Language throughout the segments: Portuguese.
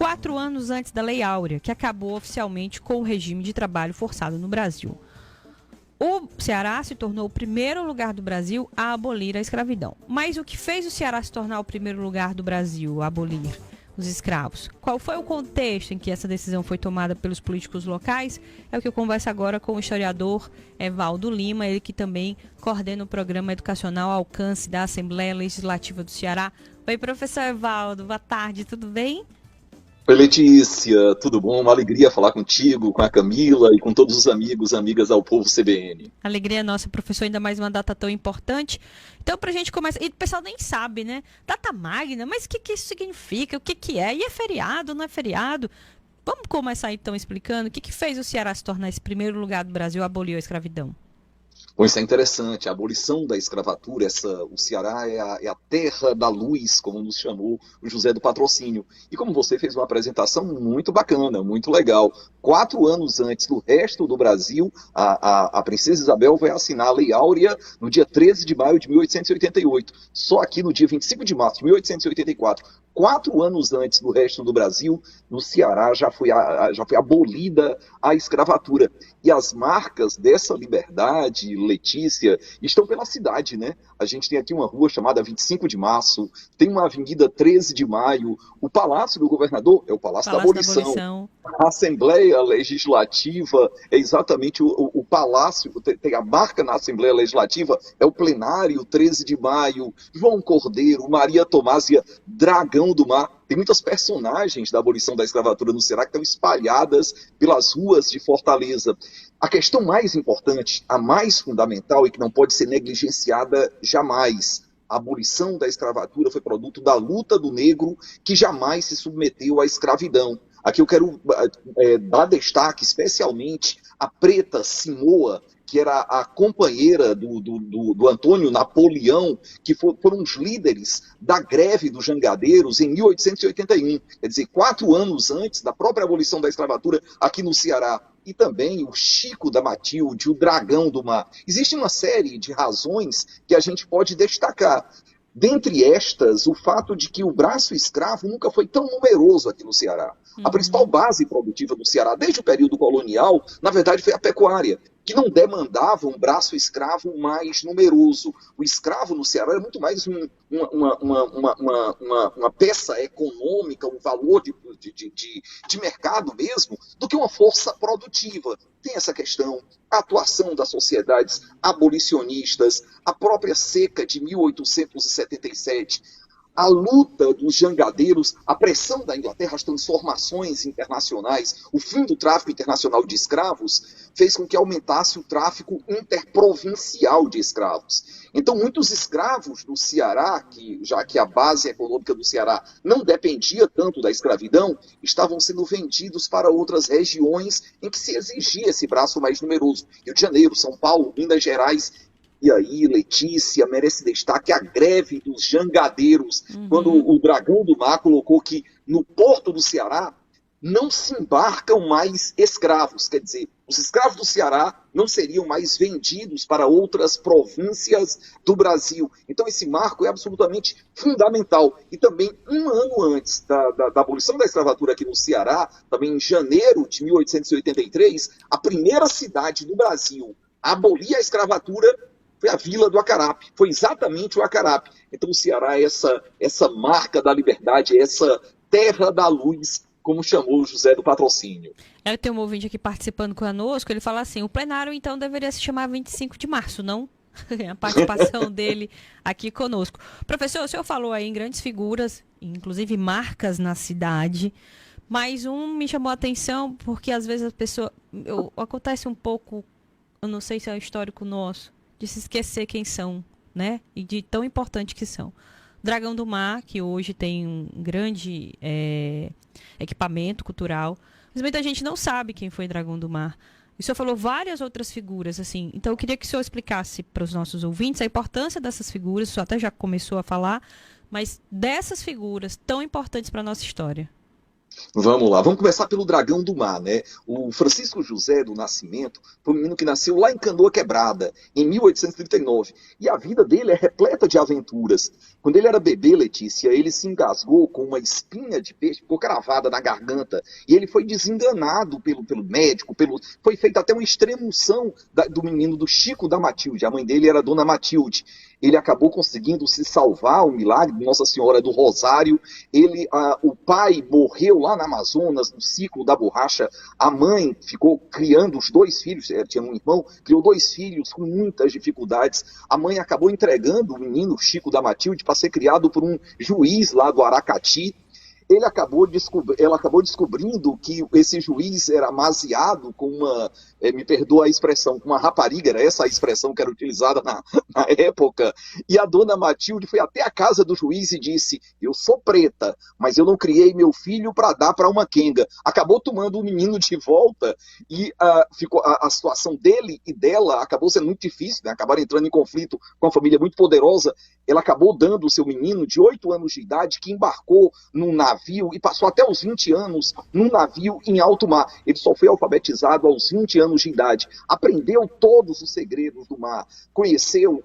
4 anos antes da Lei Áurea, que acabou oficialmente com o regime de trabalho forçado no Brasil. O Ceará se tornou o primeiro lugar do Brasil a abolir a escravidão. Mas o que fez o Ceará se tornar o primeiro lugar do Brasil a abolir os escravos? Qual foi o contexto em que essa decisão foi tomada pelos políticos locais? É o que eu converso agora com o historiador Evaldo Lima, ele que também coordena o programa educacional Alcance da Assembleia Legislativa do Ceará. Oi, professor Evaldo, boa tarde, tudo bem? Oi, Letícia, tudo bom? Uma alegria falar contigo, com a Camila e com todos os amigos e amigas ao Povo CBN. Alegria nossa, professor, ainda mais uma data tão importante. Então, pra gente começar, e o pessoal nem sabe, né? Data magna, mas o que isso significa? O que é? E é feriado, não é feriado? Vamos começar então explicando o que fez o Ceará se tornar esse primeiro lugar do Brasil a abolir a escravidão. Bom, isso é interessante, a abolição da escravatura, o Ceará é a terra da luz, como nos chamou o José do Patrocínio. E como você fez uma apresentação muito bacana, muito legal, 4 anos antes do resto do Brasil, a princesa Isabel vai assinar a Lei Áurea no dia 13 de maio de 1888. Só aqui no dia 25 de março de 1884, 4 anos antes do resto do Brasil, no Ceará já foi abolida a escravatura. E as marcas dessa liberdade, Letícia, estão pela cidade, né? A gente tem aqui uma rua chamada 25 de Março, tem uma avenida 13 de Maio, o Palácio do Governador é o Palácio da Abolição. A Assembleia Legislativa é exatamente o Palácio, tem a marca na Assembleia Legislativa, é o plenário 13 de Maio, João Cordeiro, Maria Tomásia, Dragão do Mar. Tem muitas personagens da abolição da escravatura no Ceará que estão espalhadas pelas ruas de Fortaleza. A questão mais importante, a mais fundamental e que não pode ser negligenciada jamais, a abolição da escravatura foi produto da luta do negro que jamais se submeteu à escravidão. Aqui eu quero dar destaque especialmente à Preta Simoa, que era a companheira do Antônio Napoleão, que foram os líderes da greve dos jangadeiros em 1881, quer dizer, 4 anos antes da própria abolição da escravatura aqui no Ceará. E também o Chico da Matilde, o Dragão do Mar. Existe uma série de razões que a gente pode destacar. Dentre estas, o fato de que o braço escravo nunca foi tão numeroso aqui no Ceará. A principal base produtiva do Ceará, desde o período colonial, na verdade foi a pecuária, que não demandava um braço escravo mais numeroso. O escravo no Ceará era muito mais uma peça econômica, um valor de mercado mesmo, do que uma força produtiva. Tem essa questão, a atuação das sociedades abolicionistas, a própria seca de 1877, a luta dos jangadeiros, a pressão da Inglaterra, as transformações internacionais, o fim do tráfico internacional de escravos, fez com que aumentasse o tráfico interprovincial de escravos. Então, muitos escravos do Ceará, já que a base econômica do Ceará não dependia tanto da escravidão, estavam sendo vendidos para outras regiões em que se exigia esse braço mais numeroso. Rio de Janeiro, São Paulo, Minas Gerais. E aí, Letícia, merece destaque a greve dos jangadeiros, quando o Dragão do Mar colocou que no porto do Ceará não se embarcam mais escravos. Quer dizer, os escravos do Ceará não seriam mais vendidos para outras províncias do Brasil. Então esse marco é absolutamente fundamental. E também, um ano antes da abolição da escravatura aqui no Ceará, também em janeiro de 1883, a primeira cidade do Brasil a abolir a escravatura foi a Vila do Acarape, foi exatamente o Acarape. Então o Ceará é essa marca da liberdade, é essa terra da luz, como chamou José do Patrocínio. Eu tenho um ouvinte aqui participando conosco, ele fala assim, o plenário então deveria se chamar 25 de março, não? A participação dele aqui conosco. Professor, o senhor falou aí em grandes figuras, inclusive marcas na cidade, mas me chamou a atenção porque às vezes a pessoa, acontece um pouco, eu não sei se é um histórico nosso, de se esquecer quem são, né? E de tão importante que são. Dragão do Mar, que hoje tem um grande equipamento cultural, mas muita gente não sabe quem foi Dragão do Mar. O senhor falou várias outras figuras, assim. Então eu queria que o senhor explicasse para os nossos ouvintes a importância dessas figuras. O senhor até já começou a falar, mas dessas figuras tão importantes para a nossa história. Vamos lá, vamos começar pelo Dragão do Mar, né? O Francisco José do Nascimento foi um menino que nasceu lá em Canoa Quebrada, em 1839, e a vida dele é repleta de aventuras. Quando ele era bebê, Letícia, ele se engasgou com uma espinha de peixe, ficou cravada na garganta, e ele foi desenganado pelo médico, foi feita até uma extremunção do menino do Chico da Matilde, a mãe dele era Dona Matilde. Ele acabou conseguindo se salvar, o milagre de Nossa Senhora do Rosário. O pai morreu lá na Amazonas, no ciclo da borracha. A mãe ficou criando os dois filhos, tinha um irmão, criou dois filhos com muitas dificuldades. A mãe acabou entregando o menino Chico da Matilde para ser criado por um juiz lá do Aracati. Ela acabou descobrindo que esse juiz era amaziado com me perdoa a expressão, com uma rapariga, era essa a expressão que era utilizada na época, e a dona Matilde foi até a casa do juiz e disse, eu sou preta, mas eu não criei meu filho para dar para uma quenga. Acabou tomando o menino de volta e a situação dele e dela acabou sendo muito difícil, né? Acabaram entrando em conflito com uma família muito poderosa. Ela acabou dando o seu menino de 8 anos de idade, que embarcou num navio e passou até os 20 anos num navio em alto mar. Ele só foi alfabetizado aos 20 anos de idade. Aprendeu todos os segredos do mar. Conheceu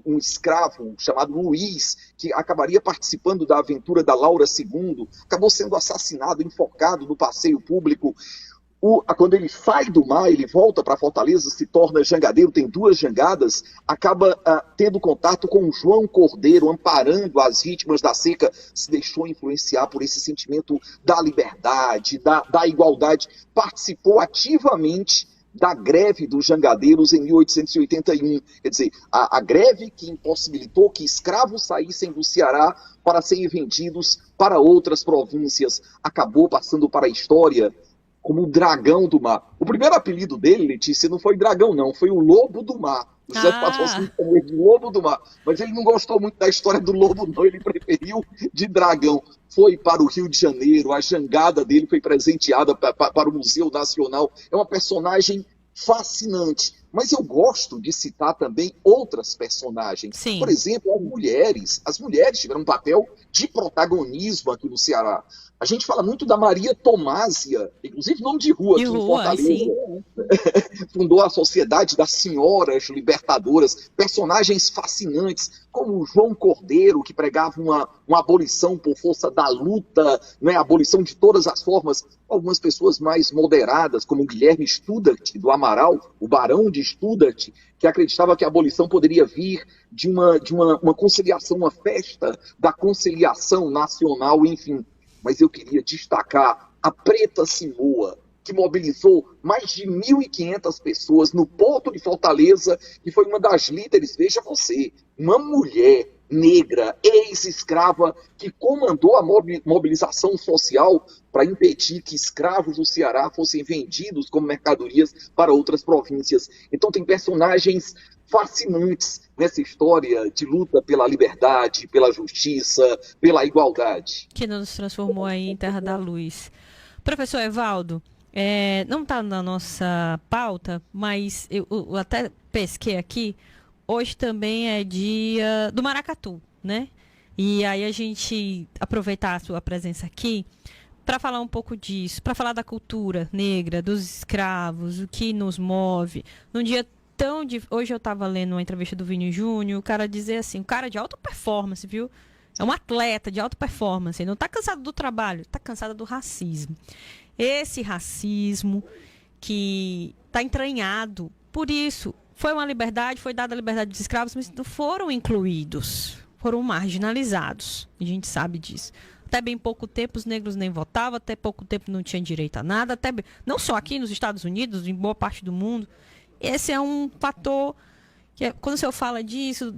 um escravo chamado Luiz, que acabaria participando da aventura da Laura II. Acabou sendo assassinado, enforcado no passeio público. Quando ele sai do mar, ele volta para Fortaleza, se torna jangadeiro, tem 2 jangadas, acaba tendo contato com o João Cordeiro, amparando as vítimas da seca, se deixou influenciar por esse sentimento da liberdade, da igualdade, participou ativamente da greve dos jangadeiros em 1881. Quer dizer, a greve que impossibilitou que escravos saíssem do Ceará para serem vendidos para outras províncias, acabou passando para a história como o Dragão do Mar. O primeiro apelido dele, Letícia, não foi Dragão, não, foi o Lobo do Mar. O José Patrocínio chamou ele de Lobo do Mar. Mas ele não gostou muito da história do lobo, não, ele preferiu de dragão. Foi para o Rio de Janeiro, a jangada dele foi presenteada para o Museu Nacional. É uma personagem fascinante. Mas eu gosto de citar também outras personagens. Sim. Por exemplo, as mulheres. As mulheres tiveram um papel de protagonismo aqui no Ceará. A gente fala muito da Maria Tomásia, inclusive nome de rua aqui em Fortaleza. Sim. Fundou a Sociedade das Senhoras Libertadoras, personagens fascinantes, como o João Cordeiro, que pregava uma abolição por força da luta, né, a abolição de todas as formas. Algumas pessoas mais moderadas, como o Guilherme Studart, do Amaral, o Barão de Studart, que acreditava que a abolição poderia vir de uma conciliação, uma festa da conciliação nacional, enfim. Mas eu queria destacar a Preta Simoa, que mobilizou mais de 1.500 pessoas no Porto de Fortaleza, que foi uma das líderes, veja você, uma mulher negra, ex-escrava, que comandou a mobilização social para impedir que escravos do Ceará fossem vendidos como mercadorias para outras províncias. Então tem personagens fascinantes nessa história de luta pela liberdade, pela justiça, pela igualdade. Que nos transformou aí em Terra da Luz. Professor Evaldo, não está na nossa pauta, mas eu até pesquei aqui, hoje também é dia do maracatu, né? E aí a gente aproveitar a sua presença aqui para falar um pouco disso, para falar da cultura negra, dos escravos, o que nos move. Num dia hoje eu estava lendo uma entrevista do Vini Júnior, o cara dizer assim, um cara de alta performance, viu? É um atleta de alta performance, ele não está cansado do trabalho, está cansado do racismo. Esse racismo que está entranhado, por isso, foi uma liberdade, foi dada a liberdade dos escravos, mas não foram incluídos, foram marginalizados, a gente sabe disso. Até bem pouco tempo os negros nem votavam, até pouco tempo não tinham direito a nada, não só aqui nos Estados Unidos, em boa parte do mundo. Esse é um fator que, quando o senhor fala disso,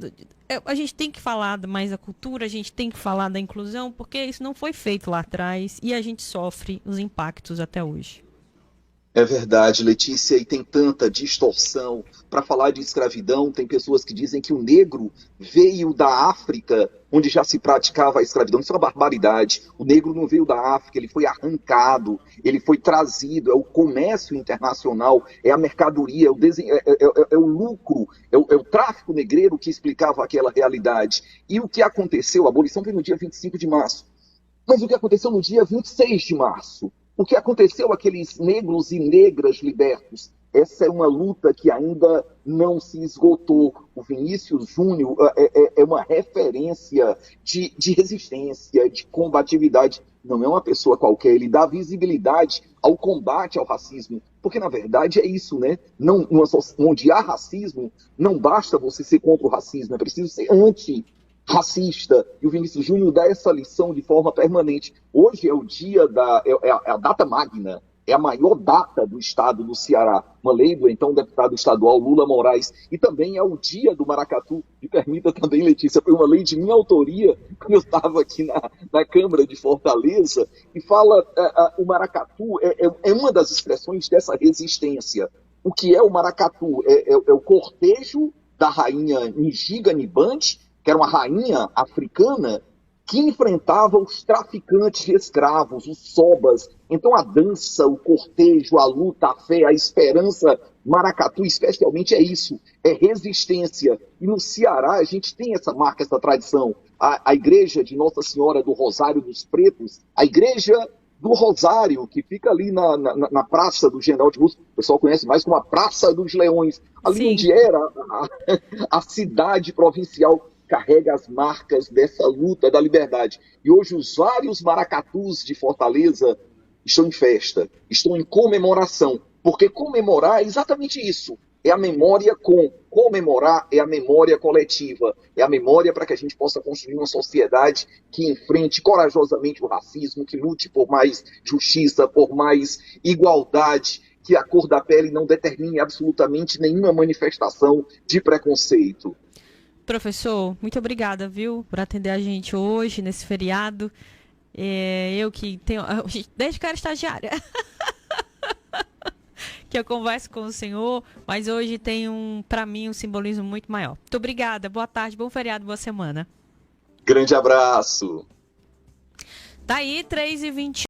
a gente tem que falar mais da cultura, a gente tem que falar da inclusão, porque isso não foi feito lá atrás e a gente sofre os impactos até hoje. É verdade, Letícia, e tem tanta distorção. Para falar de escravidão, tem pessoas que dizem que o negro veio da África, onde já se praticava a escravidão. Isso é uma barbaridade. O negro não veio da África, ele foi arrancado, ele foi trazido. É o comércio internacional, é a mercadoria, é o lucro, é o tráfico negreiro que explicava aquela realidade. E o que aconteceu? A abolição foi no dia 25 de março. Mas o que aconteceu no dia 26 de março? O que aconteceu àqueles negros e negras libertos? Essa é uma luta que ainda não se esgotou. O Vinícius Júnior é uma referência de resistência, de combatividade. Não é uma pessoa qualquer, ele dá visibilidade ao combate ao racismo. Porque, na verdade, é isso, né? Não, onde há racismo, não basta você ser contra o racismo, é preciso ser anti-racista. E o Vinícius Júnior dá essa lição de forma permanente. Hoje é o dia a data magna, é a maior data do estado do Ceará, uma lei do então deputado estadual Lula Moraes, e também é o dia do maracatu. Me permita também, Letícia, foi uma lei de minha autoria, quando eu estava aqui na Câmara de Fortaleza, e fala, o maracatu é uma das expressões dessa resistência. O que é o maracatu? É o cortejo da rainha Ngiga Nibante, que era uma rainha africana, que enfrentava os traficantes de escravos, os sobas. Então a dança, o cortejo, a luta, a fé, a esperança, maracatu especialmente é isso, é resistência. E no Ceará a gente tem essa marca, essa tradição. A igreja de Nossa Senhora do Rosário dos Pretos, a igreja do Rosário, que fica ali na Praça do General de Russo, o pessoal conhece mais como a Praça dos Leões, ali Sim. onde era a cidade provincial, carrega as marcas dessa luta da liberdade. E hoje os vários maracatus de Fortaleza estão em festa, estão em comemoração, porque comemorar é exatamente isso. É a memória comemorar é a memória coletiva, é a memória para que a gente possa construir uma sociedade que enfrente corajosamente o racismo, que lute por mais justiça, por mais igualdade, que a cor da pele não determine absolutamente nenhuma manifestação de preconceito. Professor, muito obrigada, viu, por atender a gente hoje, nesse feriado. Eu que tenho, desde que eu era estagiária, que eu converso com o senhor, mas hoje tem, para mim, um simbolismo muito maior. Muito obrigada, boa tarde, bom feriado, boa semana. Grande abraço. Tá aí, 3h20.